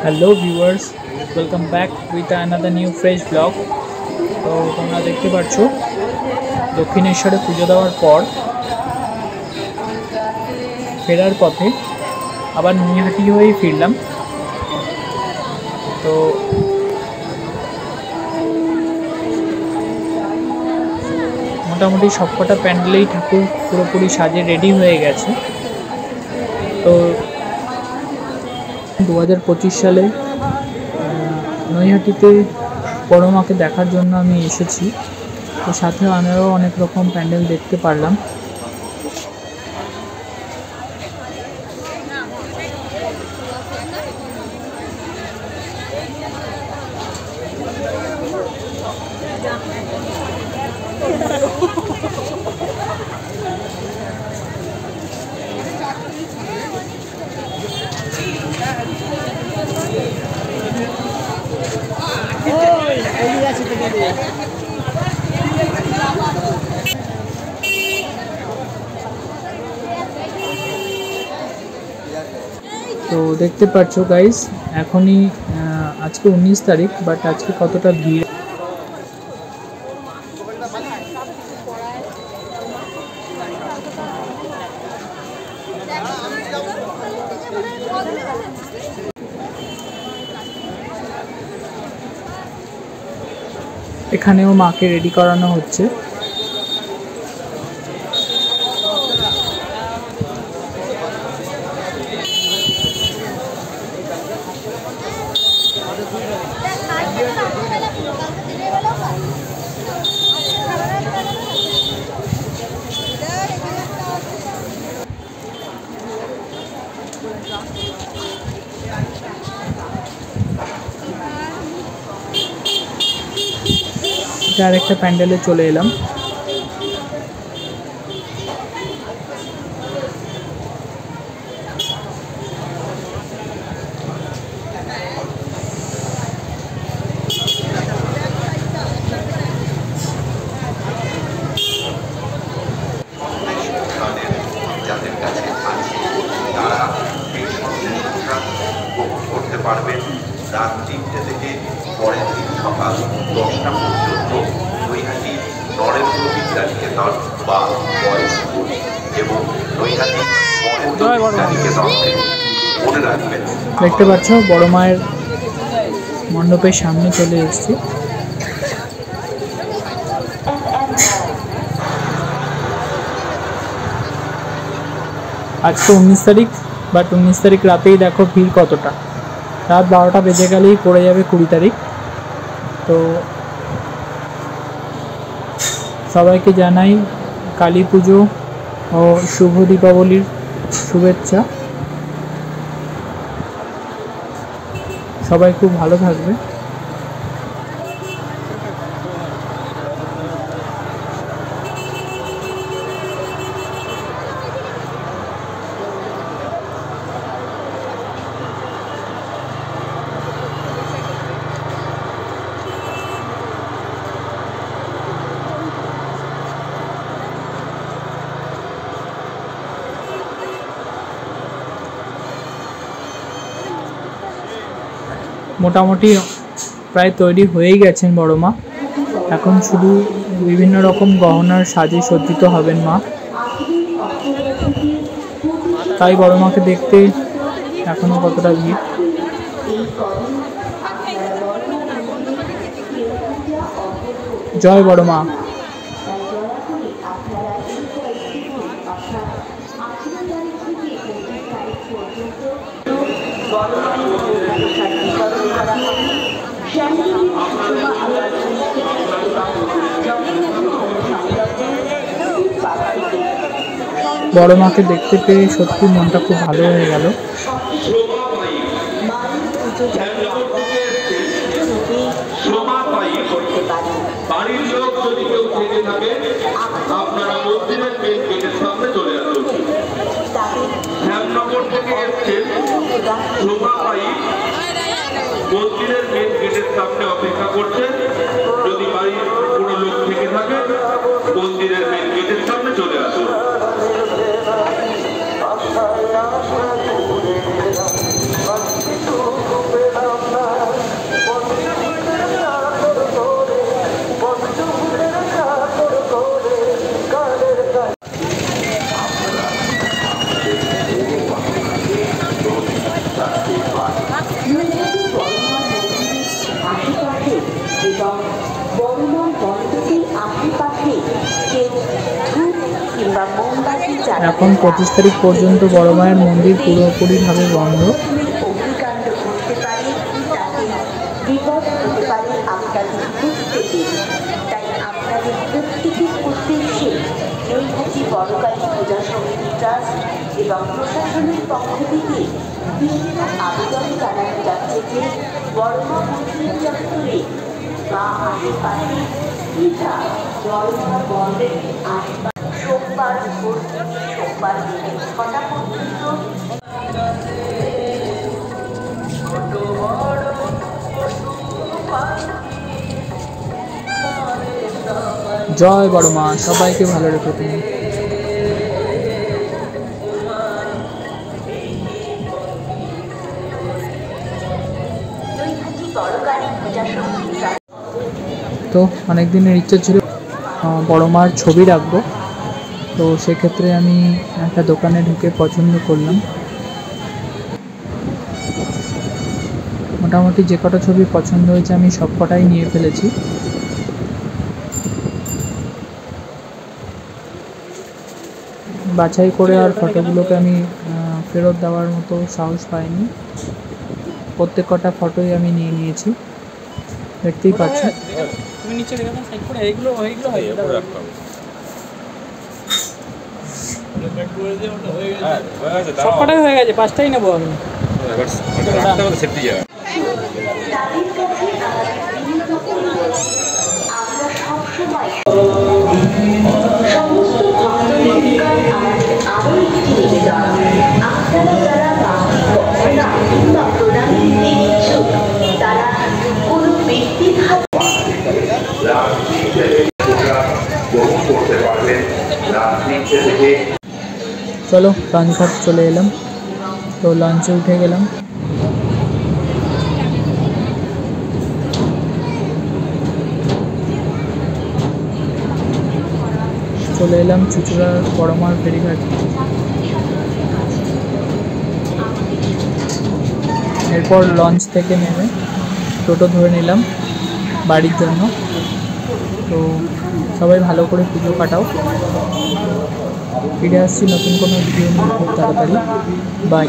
Hello viewers, welcome back with another new fresh blog. তো তোমরা দেখতে পাচ্ছ দক্ষিণেশ্বরে পুজো দেওয়ার পর ফেরার পথে আবার নৈহাটি হয়েই ফিরলাম। তো মোটামুটি সবকটা প্যান্ডেলেই ঠাকুর পুরোপুরি সাজে রেডি হয়ে গেছে। তো 2025 সালে নৈহাটিতে বড় মাকে দেখার জন্য আমি এসেছি। তো সাথে আমিও অনেক রকম প্যান্ডেল দেখতে পারলাম। তো দেখতে পাচ্ছ গাইস, এখনই আজকে 19 তারিখ, বাট আজকে কতটা ভিড়। এখানেও মাকে রেডি করানো হচ্ছে। আরেকটা প্যান্ডেলে চলে এলাম। যাদের কাছে আছে তারা এই সন্দেশটা উপভোগ করতে পারবেন। রাত 3টে থেকে পরের দিন সকাল 10টা পর্যন্ত নৈহাটি নরেন্দ্র বিদ্যানিকেতন বা বয়েজ স্কুল এবং নৈহাটি নরেন্দ্র বিদ্যানিকেতন থেকে মনে রাখবেন। দেখতে পাচ্ছ বড় মায়ের মণ্ডপের সামনে চলে এসেছি। আজকে 19 তারিখ, বাট 19 তারিখ রাতেই দেখো ভিড় কতটা। রাত 12টা বেজে গেলেই পড়ে যাবে 20 তারিখ। তো সবাইকে জানাই কালী পুজো ও শুভ দীপাবলির শুভেচ্ছা। সবাই খুব ভালো থাকবে। মোটামুটি প্রায় তৈরি হয়েই গেছেন বড় মা। এখন শুধু বিভিন্ন রকম গহনার সাজে সজ্জিত হবেন মা। তাই বড় মাকে দেখতে এখনো কতটা ভিড়। জয় বড় মা। বড় মাকে দেখতে পেয়ে সত্যি মনটা খুব ভালো হয়ে গেল। বাড়ির লোক যদি কেউ থেকে থাকে আপনারা মন্দিরের মেন গেটের সামনে চলে আসুন। শ্যামনগর থেকে এসছেন শোভাবাই মন্দিরের মেন গেটের সামনে অপেক্ষা করছেন। যদি বাড়ির কোনো লোক থেকে থাকে মন্দিরের মেন গেটের সামনে চলে আসুন। এখন 25 তারিখ পর্যন্ত বড় মায়ের মন্দির পুরোপুরিভাবে বন্ধ। অগ্নিকাণ্ড ঘটতে পারে, তাতে বিপদ হতে পারে আপনাদের প্রত্যেকের। তাই আপনাদের প্রত্যেকের উদ্দেশ্যে নৈহাটি বড়কালী পূজা সমিতি ট্রাস্ট এবং প্রশাসনের পক্ষ থেকে বিভিন্ন আবেদন জানানো যাচ্ছে যে বড়মা মন্দির চত্বরে বা আশেপাশে সোমবার ভোর থেকে সোমবার দিনে 6টা পর্যন্ত জয় বড় মা, সবাইকে ভালো রেখো তুমি। তো অনেক দিনের ইচ্ছা ছিল বড় মার ছবি রাখবো, তো সেক্ষেত্রে আমি একটা দোকানে ঢুকে পছন্দ করলাম। মোটামুটি যে কটা ছবি পছন্দ হয়েছে আমি সব কটাই নিয়ে ফেলেছি। বাছাই করে আর ফটোগুলোকে আমি ফেরত দেওয়ার মতো সাহস পাইনি। প্রত্যেক কটা ফটোই আমি নিয়ে নিয়েছি, দেখতেই পাচ্ছেন। তুমি নিচে রেখে দাও, সাইড করে এইগুলো হয় সব কটাই হয়ে গেছে, 5টাই নেবো আমি। সমস্ত ভক্তদের আমাদের আরো একটি নিবেদন, আপনারা যারা বাকি গহনা কিংবা প্রদান দিতে ইচ্ছুক তারা কোনো ব্যক্তির হাতে চলো লঞ্চ ঘাট চলে এলাম, তো লঞ্চে উঠে গেলাম। চলে এলাম চুচুড়ার বড়মার ফেরিঘাট। এরপর লঞ্চ থেকে নেমে টোটো ধরে নিলাম বাড়ির জন্য। তো সবাই ভালো করে পুজো কাটাও। ফিরে আসছি নতুন কোনো ভিডিও নিয়ে খুব তাড়াতাড়ি। বাই।